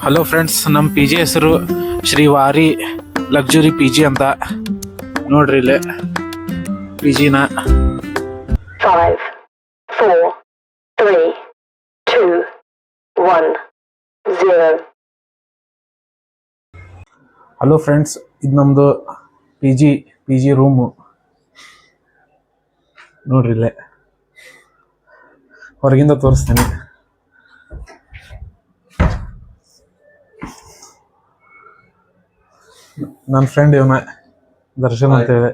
Hello friends, ನಮ್ಮ P G ಹೆಸರು ಶ್ರೀ ವಾರಿ luxury P G ಅಂತ. ನೋಡ್ರಿ ಇಲ್ಲೇ ಪಿ ಜಿನ. 5, 4, 3, 2, 1, 0. ಹಲೋ ಫ್ರೆಂಡ್ಸ್, ಇದು ನಮ್ಮದು ಪಿ ಜಿ ರೂಮು. ನೋಡ್ರಿ ಇಲ್ಲೇ ಹೊರಗಿಂದ ತೋರಿಸ್ತೀನಿ. ನನ್ನ ಫ್ರೆಂಡ್ ಇವನ ದರ್ಶನ್ ಅಂತೇಳಿ.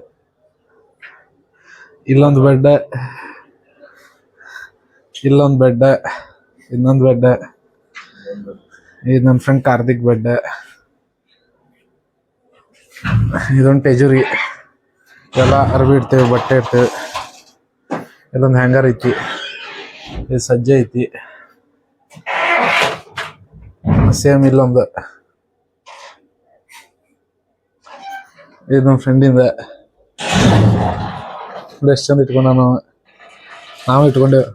ಇಲ್ಲೊಂದು ಬೆಡ್, ಇನ್ನೊಂದು ಬೆಡ್, ಇದು ನನ್ನ ಫ್ರೆಂಡ್ ಕಾರ್ತಿಕ್ ಬೆಡ್. ಇದೊಂದು ಟೆಜುರಿ, ಎಲ್ಲ ಅರ್ಬಿ ಇಡ್ತೇವೆ, ಬಟ್ಟೆ ಇಡ್ತೇವೆ. ಇಲ್ಲೊಂದು ಹ್ಯಾಂಗರ್ ಐತಿ, ಇದು ಸಜ್ಜೆ ಐತಿ. ಸೇಮ್ ಇಲ್ಲೊಂದು, ಇದು ನಮ್ಮ ಫ್ರೆಂಡಿಂದ. ಎಷ್ಟು ಚಂದ ಇಟ್ಕೊಂಡ, ನಾವು ಇಟ್ಕೊಂಡೇವು.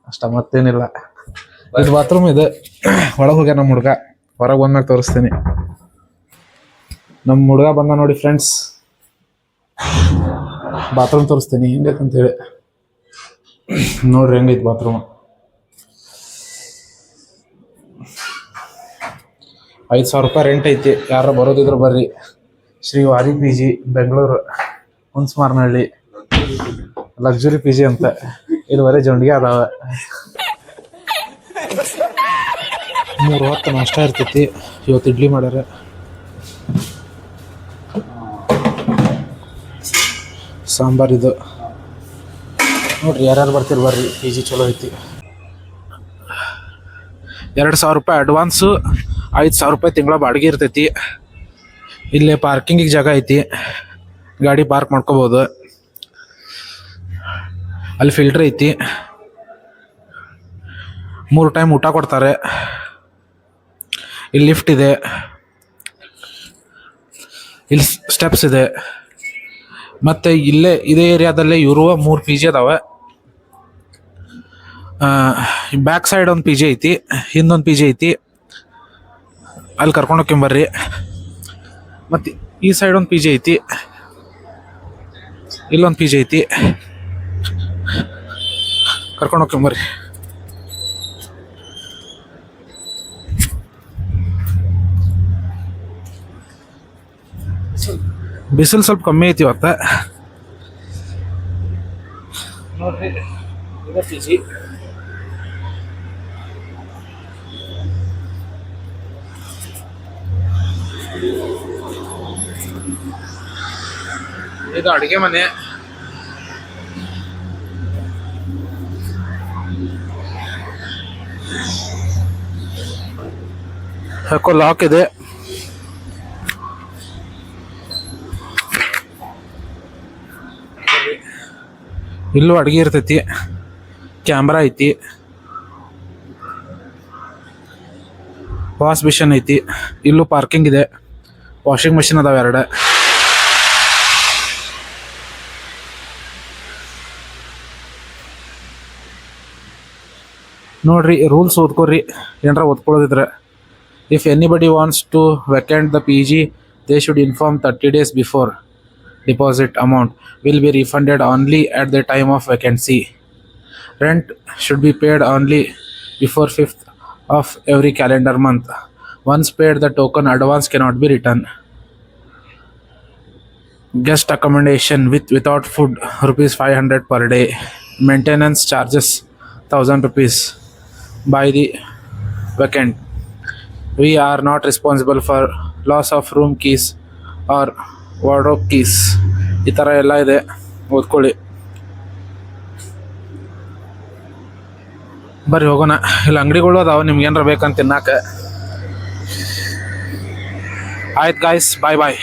ಅಷ್ಟ ಮತ್ತೇನಿಲ್ಲ. ಇದು ಬಾತ್ರೂಮ್ ಇದೆ. ಒಳಗೆ ಹೋಗ್ಯ ನಮ್ಮ ಹುಡುಗ, ಹೊರಗೆ ಬಂದ್ಮೇಲೆ ತೋರಿಸ್ತೀನಿ. ನಮ್ಮ ಹುಡುಗ ಬಂದ ನೋಡಿ ಫ್ರೆಂಡ್ಸ್, ಬಾತ್ರೂಮ್ ತೋರಿಸ್ತೀನಿ ಹೆಂಗೈತಂತೇಳಿ. ನೋಡ್ರಿ ಹೆಂಗೈತಿ ಬಾತ್ರೂಮ್. 5,000 ರೂಪಾಯಿ ರೆಂಟ್ ಐತಿ. ಯಾರು ಬರೋದಿದ್ರು ಬರ್ರಿ. Shri Vari P G, Bengaluru, Hunasamaranahalli. Luxury P G ಅಂತ. ಇಲ್ಲಿ ಬರೀ ಜೊಂಡಿಗೆ ಅದಾವ. 3 ಹೊತ್ತು ನಾಷ್ಟ ಇರ್ತೈತಿ. ಇವತ್ತು ಇಡ್ಲಿ ಮಾಡ್ಯಾರ. ಸಾಂಬಾರ್ ಇದು. ನೋಡ್ರಿ ಯಾರ್ಯಾರು ಬರ್ತೀರಿ ಬರ್ರಿ, ಪಿ ಜಿ ಚಲೋ ಐತಿ. 2,000 ರೂಪಾಯಿ ಅಡ್ವಾನ್ಸು, 5,000 ರೂಪಾಯಿ ತಿಂಗಳ ಬಾಡಿಗೆ ಇರ್ತೈತಿ. ಇಲ್ಲೇ ಪಾರ್ಕಿಂಗಿಗೆ ಜಾಗ ಐತಿ, ಗಾಡಿ ಪಾರ್ಕ್ ಮಾಡ್ಕೋಬೋದು. ಅಲ್ಲಿ ಫಿಲ್ಟರ್ ಐತಿ. 3 ಟೈಮ್ ಊಟ ಕೊಡ್ತಾರೆ. ಇಲ್ಲಿ ಲಿಫ್ಟ್ ಇದೆ, ಇಲ್ಲಿ ಸ್ಟೆಪ್ಸ್ ಇದೆ. ಮತ್ತು ಇಲ್ಲೇ ಇದೇ ಏರಿಯಾದಲ್ಲೇ ಇರುವ 3 ಪಿ ಜಿ ಅದಾವೆ. ಬ್ಯಾಕ್ ಸೈಡ್ ಒಂದು ಪಿ ಜಿ ಐತಿ, ಹಿಂದೊಂದು ಪಿ ಜಿ ಐತಿ. ಅಲ್ಲಿ ಕರ್ಕೊಂಡು ಹೋಗ್ಕೊಂಬರ್ರಿ. ಮತ್ತು ಈ ಸೈಡ್ ಒಂದು ಪಿ ಜಿ ಐತಿ, ಇಲ್ಲೊಂದು ಪಿ ಜಿ ಐತಿ. ಕರ್ಕೊಂಡು ಹೋಗ್ಕೊಂಬರ್ರಿ. ಬಿಸಿಲು ಸ್ವಲ್ಪ ಕಮ್ಮಿ ಐತಿ ಇವತ್ತ. ನೋಡ್ರಿ ಇದೇ ಪಿ ಜಿ. ಇದು ಅಡುಗೆ ಮನೆ. ಯಾಕೋ ಲಾಕ್ ಇದೆ. ಇಲ್ಲೂ ಅಡುಗೆ ಇರ್ತೈತಿ. ಕ್ಯಾಮ್ರಾ ಐತಿ, ವಾಶ್ ಬೇಸಿನ್ ಐತಿ. ಇಲ್ಲೂ ಪಾರ್ಕಿಂಗ್ ಇದೆ. ವಾಷಿಂಗ್ ಮಷಿನ್ ಅದಾವ 2. ನೋಡ್ರಿ, ರೂಲ್ಸ್ ಓದ್ಕೊರಿ ಏನಾರ ಓದ್ಕೊಳ್ಳೋದಿದ್ರೆ. If anybody wants to vacant the P G, they should inform 30 days before. Deposit amount will be refunded only at the time of vacancy. Rent should be paid only before 5th of every calendar month. Once paid, the token advance cannot be returned. Guest accommodation without food ₹500 per day. Maintenance charges 1,000 rupees by the vacant. We are not responsible for loss of room keys or wardrobe keys. ಈ ಥರ ಎಲ್ಲ ಇದೆ, ಓದ್ಕೊಳ್ಳಿ. ಬರ್ರಿ ಹೋಗೋಣ. ಇಲ್ಲಿ ಅಂಗಡಿಗಳು ಅದಾವ, ನಿಮ್ಗೆ ಏನಾರ ಬೇಕಂತ ತಿನ್ನಾಕ. ಆಯ್ತು ಗಾಯ್ಸ್, ಬಾಯ್ ಬಾಯ್.